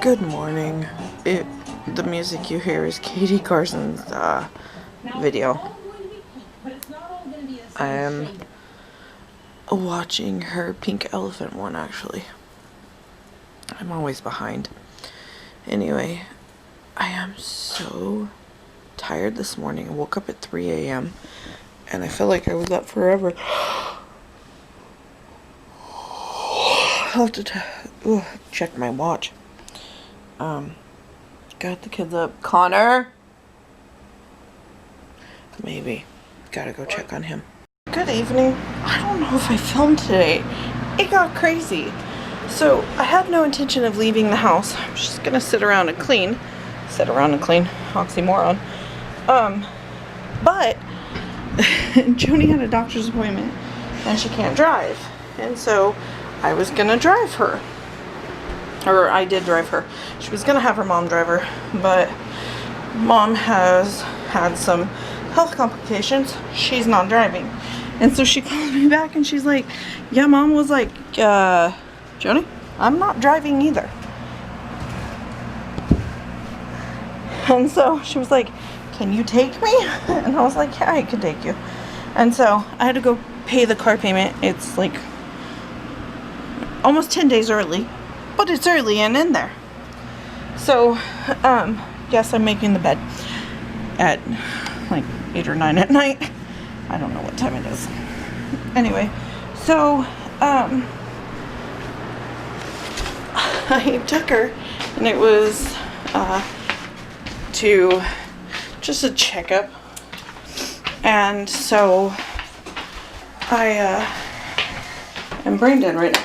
Good morning. The music you hear is Katie Carson's video. I am watching her pink elephant one, actually. I'm always behind. Anyway, I am so tired this morning. I woke up at 3 a.m. and I feel like I was up forever. I'll have to check my watch. Got the kids up. Connor? Maybe. Gotta go check on him. Good evening. I don't know if I filmed today. It got crazy. So, I had no intention of leaving the house. I'm just gonna sit around and clean. Sit around and clean. Oxymoron. But Joni had a doctor's appointment and she can't drive. And so I was gonna drive her. Or I did drive her. She was gonna have her mom drive her, but mom has had some health complications. She's not driving. And so she called me back and she's like, yeah, mom was like, Joni, I'm not driving either. And so she was like, can you take me? And I was like, yeah, I can take you. And so I had to go pay the car payment. It's like almost 10 days early, but it's early and in there. So, yes, I'm making the bed at like 8 or 9 at night. I don't know what time it is. Anyway, so, I took her and it was, to just a checkup. And so I am brain dead right now.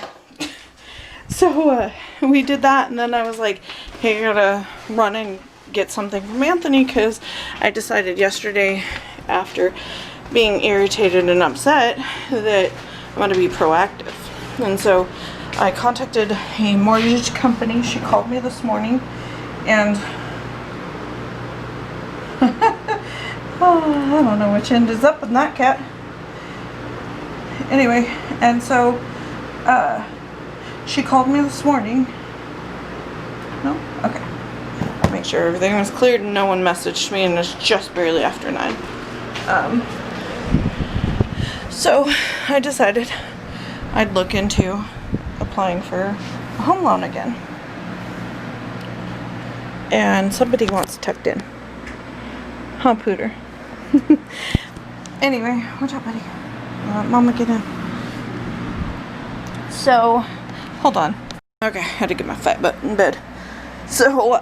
So we did that, and then I was like, hey, I gotta run and get something from Anthony, because I decided yesterday, after being irritated and upset, that I'm gonna be proactive. And so I contacted a mortgage company. She called me this morning, and oh, I don't know which end is up with that cat. Anyway, and so she called me this morning. No? Okay. Make sure everything was cleared and no one messaged me, and it's just barely after 9. So I decided I'd look into applying for a home loan again. And somebody wants tucked in. Huh, Pooter? Anyway, what's up, buddy? Mama, get in. So, hold on. Okay, I had to get my fat butt in bed. So,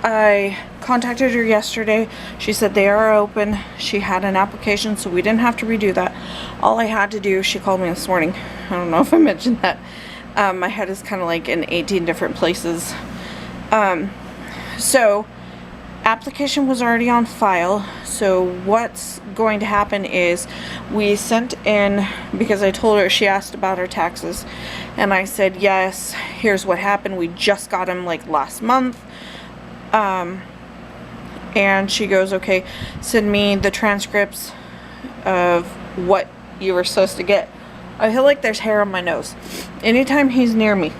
I contacted her yesterday. She said they are open. She had an application, so we didn't have to redo that. All I had to do, she called me this morning. I don't know if I mentioned that. My head is kind of like in 18 different places. So, application was already on file. So what's going to happen is we sent in, because I told her, she asked about her taxes, and I said, yes, here's what happened. We just got them like last month. And she goes, okay, send me the transcripts of what you were supposed to get. I feel like there's hair on my nose anytime he's near me.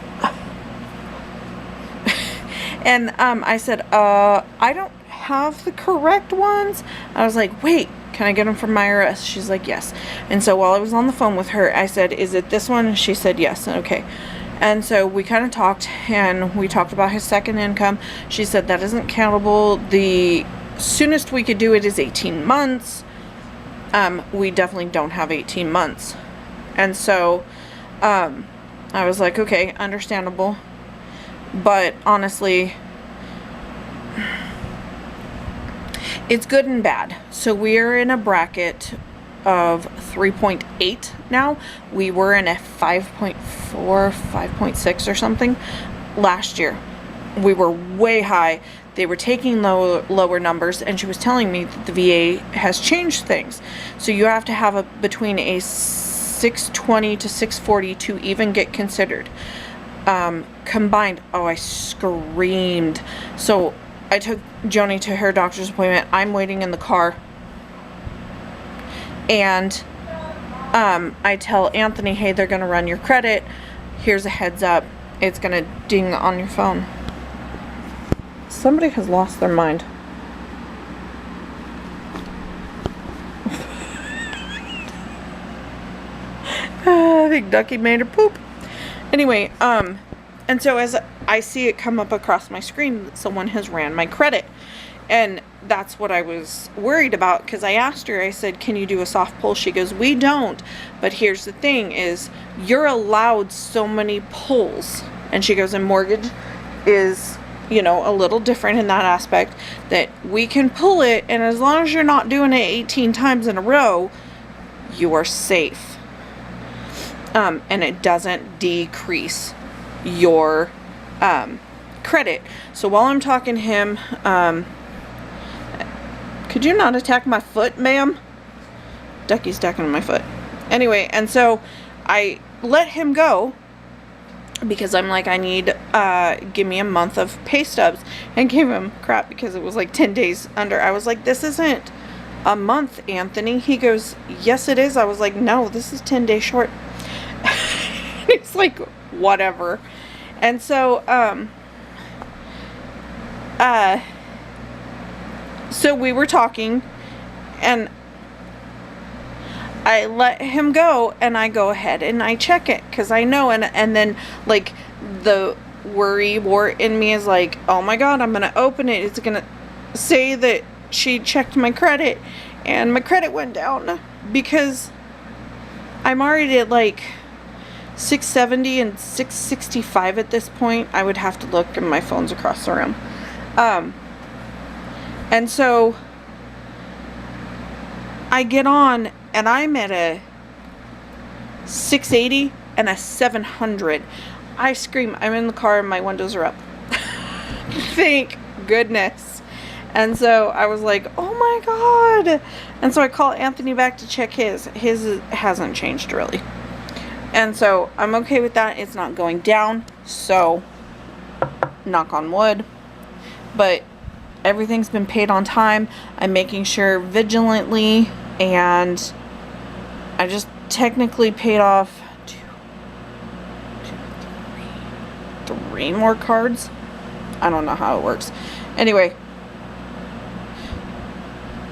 And I said, I don't have the correct ones. I was like, wait, can I get them from my IRS? She's like, yes. And so while I was on the phone with her, I said, is it this one? And she said, yes. Okay. And so we kind of talked, and we talked about his second income. She said that isn't countable. The soonest we could do it is 18 months. We definitely don't have 18 months. And so I was like, okay, understandable. But honestly, it's good and bad. So we are in a bracket of 3.8 now. We were in a 5.4, 5.6 or something last year. We were way high. They were taking lower numbers, and she was telling me that the VA has changed things. So you have to have between a 620 to 640 to even get considered. Combined, oh, I screamed. So I took Joni to her doctor's appointment. I'm waiting in the car, and I tell Anthony, hey, they're gonna run your credit. Here's a heads up. it's gonna ding on your phone. Somebody has lost their mind. I think Ducky made her poop. Anyway, and so as I see it come up across my screen, someone has ran my credit. And that's what I was worried about, because I asked her, I said, can you do a soft pull? She goes, we don't. But here's the thing is, you're allowed so many pulls. And she goes, and mortgage is, you know, a little different in that aspect, that we can pull it, and as long as you're not doing it 18 times in a row, you are safe. And it doesn't decrease your credit. So while I'm talking to him, could you not attack my foot, ma'am? Ducky's attacking my foot. Anyway, and so I let him go because I'm like, I need, give me a month of pay stubs, and gave him crap because it was like 10 days under. I was like, this isn't a month, Anthony. He goes, yes, it is. I was like, no, this is 10 days short. It's like, whatever. And so, so we were talking, and I let him go, and I go ahead and I check it, because I know, and then, like, the worry wart in me is like, oh my god, I'm gonna open it, it's gonna say that she checked my credit, and my credit went down, because I'm already at, like, 670 and 665 at this point. I would have to look, and my phone's across the room. And so I get on, and I'm at a 680 and a 700. I scream. I'm in the car and my windows are up. Thank goodness. And so I was like, oh my god. And so I call Anthony back to check his. His hasn't changed really. And so I'm okay with that. It's not going down. So knock on wood. But everything's been paid on time. I'm making sure vigilantly, and I just technically paid off three more cards. I don't know how it works. Anyway,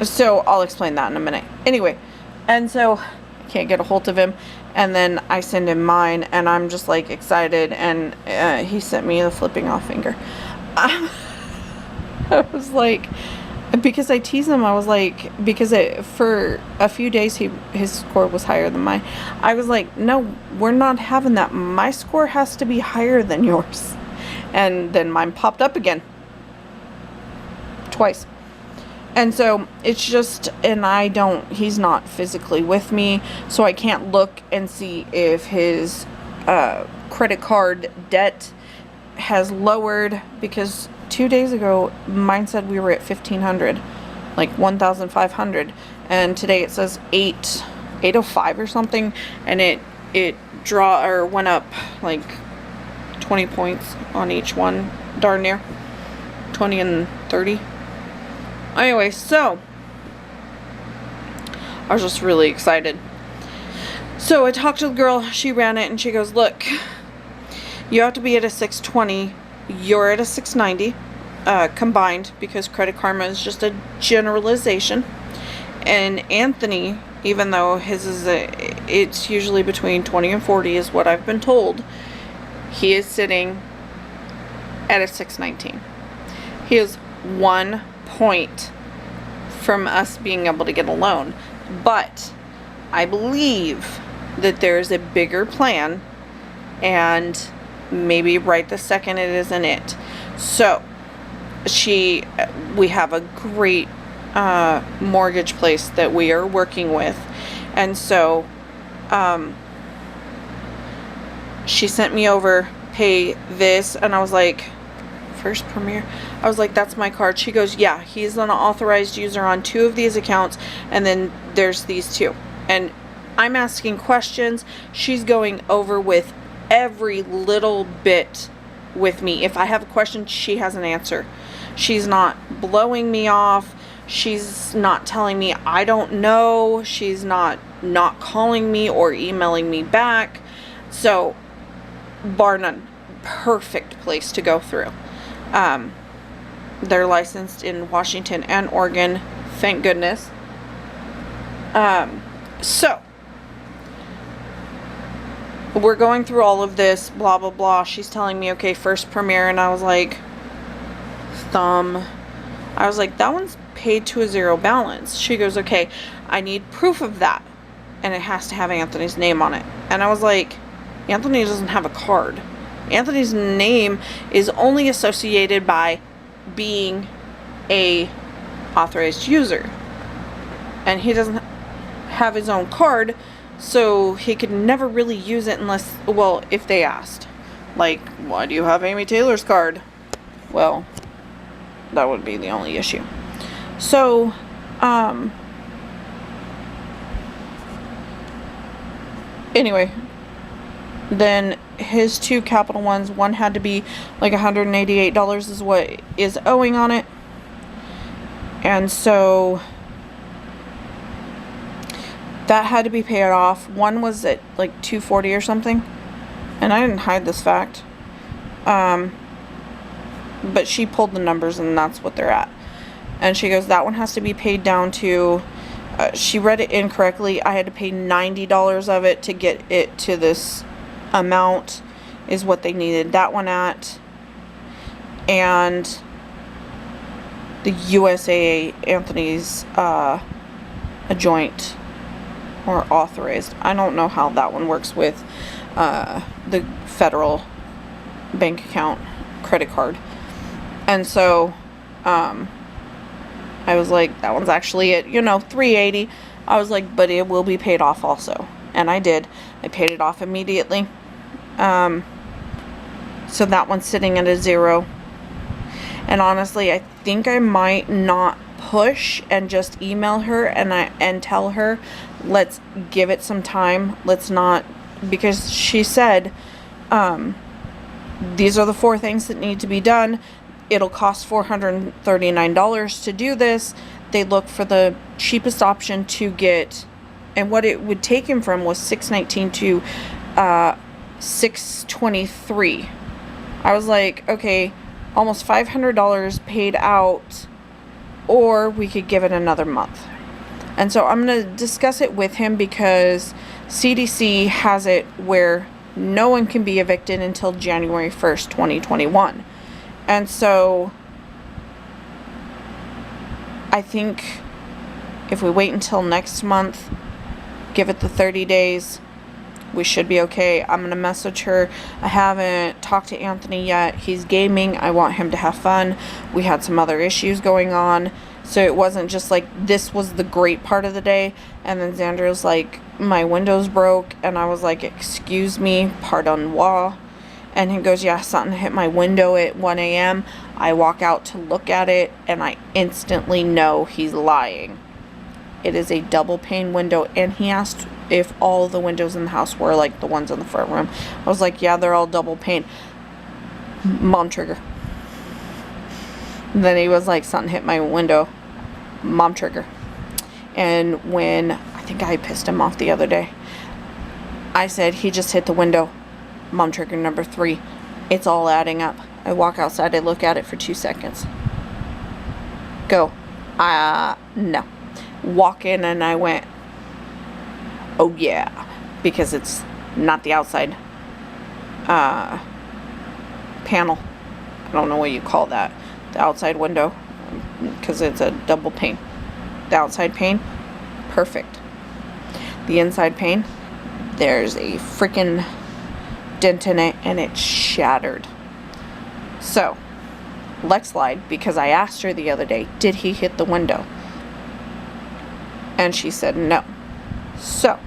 so I'll explain that in a minute. Anyway, and so I can't get a hold of him, and then I send him mine, and I'm just like excited, and he sent me the flipping off finger. I was like, because I teased him, I was like, because for a few days his score was higher than mine. I was like, no, we're not having that. My score has to be higher than yours. And then mine popped up again. Twice. And so it's just, and he's not physically with me, so I can't look and see if his credit card debt has lowered, because 2 days ago mine said we were at 1,500, like 1,500, and today it says 805 or something, and it went up like 20 points on each one, darn near 20 and 30. Anyway, so I was just really excited. So I talked to the girl, she ran it, and she goes, look, you have to be at a 620, you're at a 690 combined, because Credit Karma is just a generalization. And Anthony, even though his is it's usually between 20 and 40 is what I've been told, he is sitting at a 619. He is 1 point from us being able to get a loan, but I believe that there's a bigger plan, and maybe right this second it isn't it. So we have a great mortgage place that we are working with, and so she sent me over, pay this, and I was like, First Premier? I was like, that's my card. She goes, yeah, he's an authorized user on 2 of these accounts, and then there's these 2. And I'm asking questions. She's going over with every little bit with me. If I have a question, she has an answer. She's not blowing me off. She's not telling me I don't know. She's not calling me or emailing me back. So, bar none. perfect place to go through. They're licensed in Washington and Oregon, thank goodness. So we're going through all of this, blah, blah, blah. She's telling me, okay, first Premier, and I was like, that one's paid to a zero balance. She goes, okay, I need proof of that, and it has to have Anthony's name on it. And I was like, Anthony doesn't have a card. Anthony's name is only associated by being a authorized user, and he doesn't have his own card, so he could never really use it unless, well, if they asked, like, why do you have Amy Taylor's card? Well, that would be the only issue. So anyway, then his two Capital ones, one had to be like $188 is what is owing on it. And so that had to be paid off. One was at like $240 or something. And I didn't hide this fact. But she pulled the numbers and that's what they're at. And she goes, that one has to be paid down to, she read it incorrectly. I had to pay $90 of it to get it to this amount is what they needed that one at. And the USAA Anthony's a joint or authorized. I don't know how that one works with the federal bank account credit card. And so I was like, that one's actually at, $380. I was like, but it will be paid off also. And I did. I paid it off immediately. So that one's sitting at a zero. And honestly, I think I might not push and just email her and tell her, let's give it some time. Let's not, because she said, these are the 4 things that need to be done. It'll cost $439 to do this. They look for the cheapest option to get, and what it would take him from was $619 to $623. I was like, okay, almost $500 paid out, or we could give it another month. And so I'm going to discuss it with him because CDC has it where no one can be evicted until January 1st, 2021. And so I think if we wait until next month, give it the 30 days, we should be okay. I'm going to message her. I haven't talked to Anthony yet. He's gaming. I want him to have fun. We had some other issues going on. So it wasn't just like this was the great part of the day. And then Xander was like, my windows broke. And I was like, excuse me, pardon moi. And he goes, yeah, something hit my window at 1 a.m. I walk out to look at it, and I instantly know he's lying. It is a double pane window, and he asked if all the windows in the house were like the ones in the front room. I was like, yeah, they're all double pane. Mom trigger. And then he was like, something hit my window. Mom trigger. And when, I think I pissed him off the other day, I said, he just hit the window. Mom trigger number 3. It's all adding up. I walk outside, I look at it for 2 seconds. Go. No. Walk in and I went, oh yeah. Because it's not the outside panel. I don't know what you call that. The outside window. Because it's a double pane. The outside pane, perfect. The inside pane, there's a freaking dent in it and it's shattered. So Lex lied because I asked her the other day, did he hit the window? And she said no. So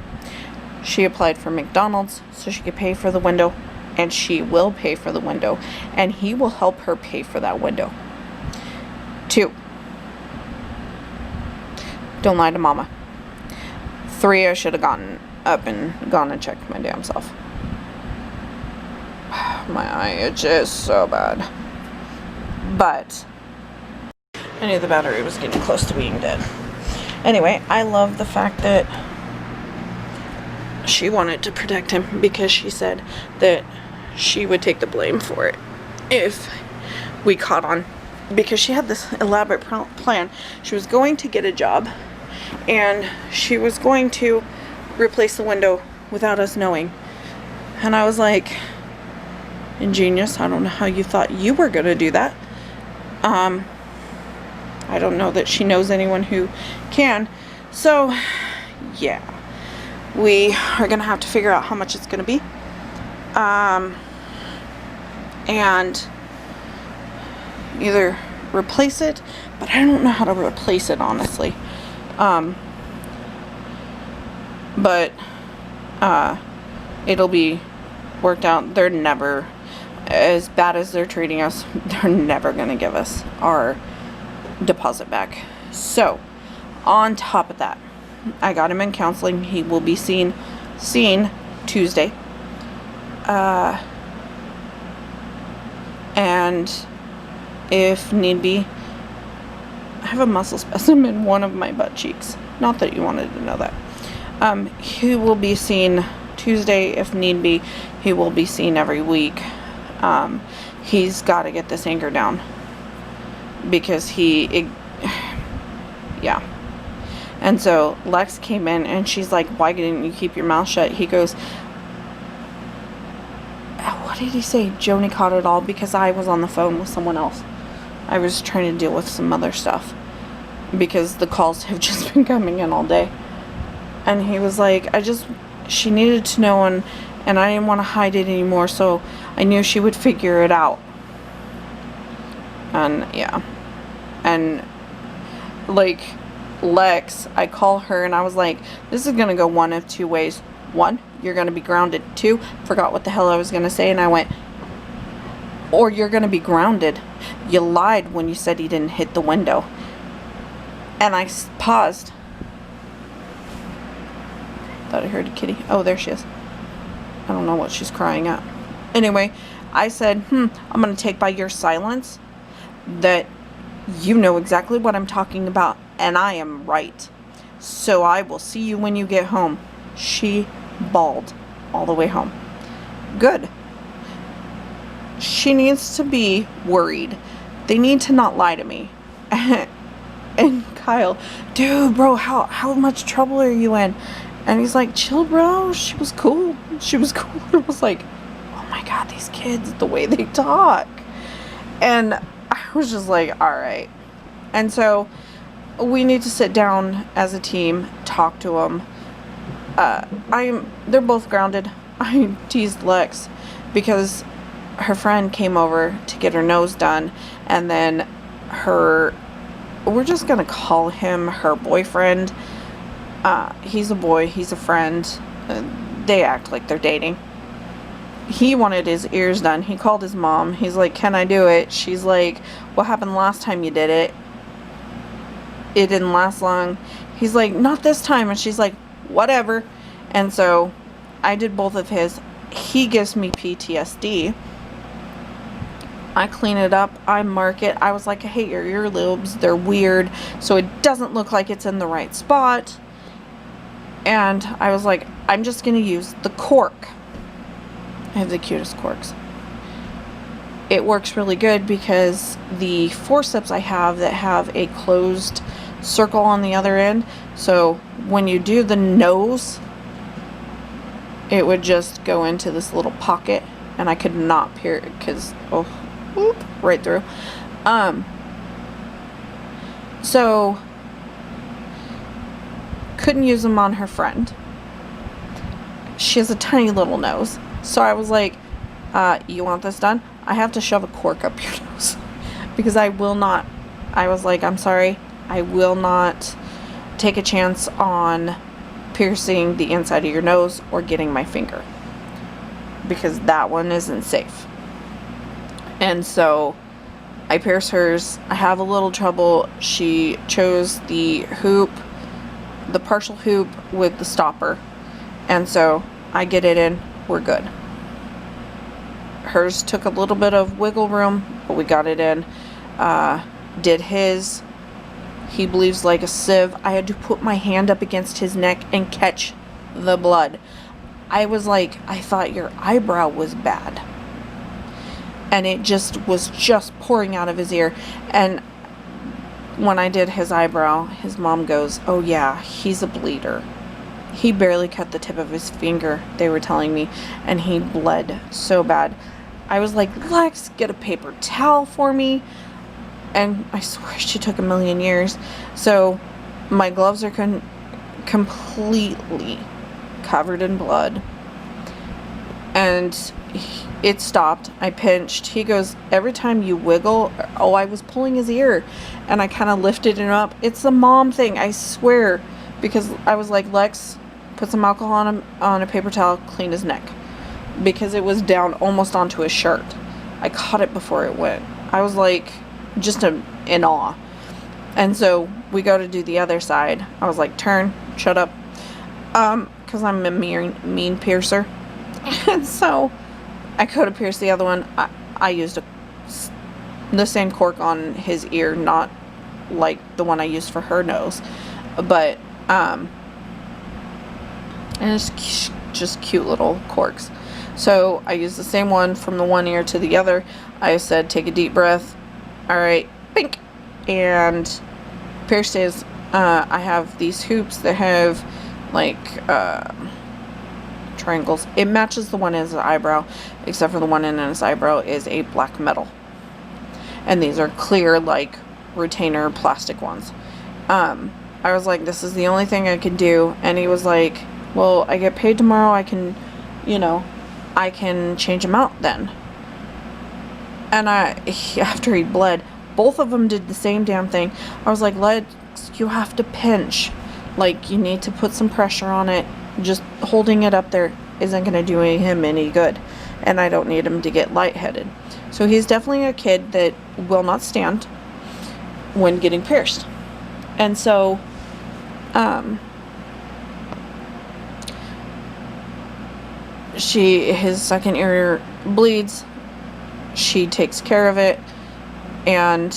she applied for McDonald's so she could pay for the window, and she will pay for the window, and he will help her pay for that window. 2, don't lie to mama. 3, I should have gotten up and gone and checked my damn self. My eye itches so bad. But I knew the battery was getting close to being dead. Anyway, I love the fact that she wanted to protect him because she said that she would take the blame for it if we caught on, because she had this elaborate plan. She was going to get a job and she was going to replace the window without us knowing. And I was like, ingenious. I don't know how you thought you were going to do that. I don't know that she knows anyone who can. So, yeah. We are going to have to figure out how much it's going to be. And either replace it, but I don't know how to replace it, honestly. But it'll be worked out. They're never, as bad as they're treating us, they're never going to give us our deposit back. So, on top of that, I got him in counseling. He will be seen Tuesday. And if need be, I have a muscle spasm in one of my butt cheeks. Not that you wanted to know that. He will be seen Tuesday if need be. He will be seen every week. He's got to get this anger down, because yeah. And so Lex came in and she's like, why didn't you keep your mouth shut? He goes, what did he say? Joni caught it all because I was on the phone with someone else. I was trying to deal with some other stuff because the calls have just been coming in all day. And he was like, she needed to know, and I didn't want to hide it anymore, so I knew she would figure it out. And yeah. And like Lex, I call her and I was like, this is going to go one of two ways. One, you're going to be grounded. Two, forgot what the hell I was going to say, and I went, or you're going to be grounded. You lied when you said he didn't hit the window. And I paused. Thought I heard a kitty. Oh, there she is. I don't know what she's crying at. Anyway, I said, I'm going to take by your silence that you know exactly what I'm talking about, and I am right. So I will see you when you get home. She bawled all the way home. Good. She needs to be worried. They need to not lie to me. And Kyle, dude, bro, how much trouble are you in? And he's like, chill, bro. She was cool. I was like, oh my God, these kids, the way they talk. And I was just like, all right. And so we need to sit down as a team, talk to them. They're both grounded. I teased Lex because her friend came over to get her nose done, and then we're just gonna call him her boyfriend. He's a boy, he's a friend. They act like they're dating. He wanted his ears done. He called his mom. He's like, can I do it? She's like, what happened last time you did it? It didn't last long. He's like, not this time. And she's like, whatever. And so I did both of his. He gives me PTSD. I clean it up. I mark it. I was like, I hate your earlobes. They're weird. So it doesn't look like it's in the right spot. And I was like, I'm just going to use the cork. I have the cutest corks. It works really good because the forceps I have that have a closed circle on the other end. So when you do the nose, it would just go into this little pocket, and I could not peer it because, whoop, right through. So couldn't use them on her friend. She has a tiny little nose. So I was like, you want this done? I have to shove a cork up your nose. Because I was like, I'm sorry, I will not take a chance on piercing the inside of your nose or getting my finger. Because that one isn't safe. And so I pierce hers. I have a little trouble. She chose the hoop, the partial hoop with the stopper. And so I get it in. We're good. Hers took a little bit of wiggle room, but we got it in. Did his. He bleeds like a sieve. I had to put my hand up against his neck and catch the blood. I was like, I thought your eyebrow was bad. and it was just pouring out of his ear. And when I did his eyebrow, his mom goes, "Oh yeah, he's a bleeder. He barely cut the tip of his finger," they were telling me, and he bled so bad. I was like, "Lex, get a paper towel for me." And I swear she took a million years. So my gloves are completely covered in blood. And it stopped. I pinched. He goes, "Every time you wiggle," oh, I was pulling his ear, and I kind of lifted him up. It's a mom thing, I swear, because I was like, "Lex, put some alcohol on a paper towel, clean his neck," because it was down almost onto his shirt. I caught it before it went. I was like, just in awe. And so we go to do the other side. I was like, "Turn, shut up," because I'm a mean piercer. And so I go to pierce the other one. I used the same cork on his ear, not like the one I used for her nose, but and it's just cute little corks. So I used the same one from the one ear to the other. I said, "Take a deep breath." All right, pink, and pierced his. I have these hoops that have like triangles. It matches the one in his eyebrow, except for the one in his eyebrow is a black metal, and these are clear, like retainer plastic ones. I was like, "This is the only thing I can do," and he was like, "Well, I get paid tomorrow. I can, I can change them out then." And after he bled, both of them did the same damn thing. I was like, "Lex, you have to pinch. Like, you need to put some pressure on it. Just holding it up there isn't going to do him any good. And I don't need him to get lightheaded." So he's definitely a kid that will not stand when getting pierced. And so, his second ear bleeds. She takes care of it, and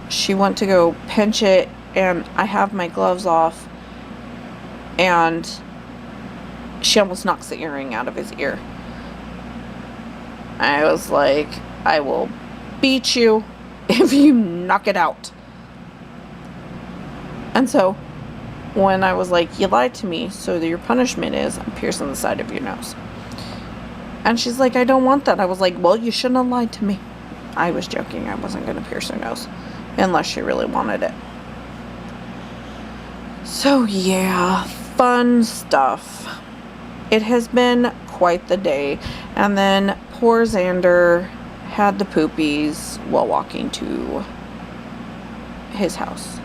she went to go pinch it, and I have my gloves off, and she almost knocks the earring out of his ear. I was like, "I will beat you if you knock it out." And so when I was like, "You lied to me, so your punishment is I'm piercing the side of your nose." And she's like, "I don't want that." I was like, "Well, you shouldn't have lied to me." I was joking. I wasn't going to pierce her nose unless she really wanted it. So yeah, fun stuff. It has been quite the day. And then poor Xander had the poopies while walking to his house.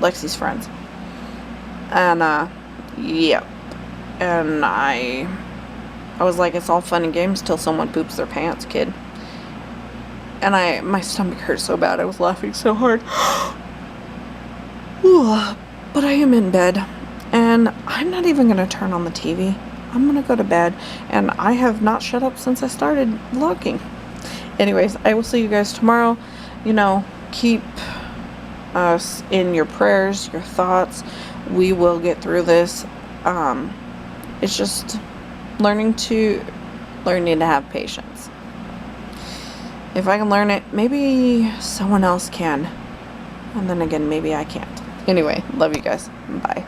Lexi's friends. And, yep. And I was like, "It's all fun and games till someone poops their pants, kid." And my stomach hurt so bad. I was laughing so hard. But I am in bed, and I'm not even going to turn on the TV. I'm going to go to bed, and I have not shut up since I started vlogging. Anyways, I will see you guys tomorrow. Keep us in your prayers, your thoughts. We will get through this. It's just learning to have patience. If I can learn it, maybe someone else can. And then again, maybe I can't. Anyway, love you guys. Bye.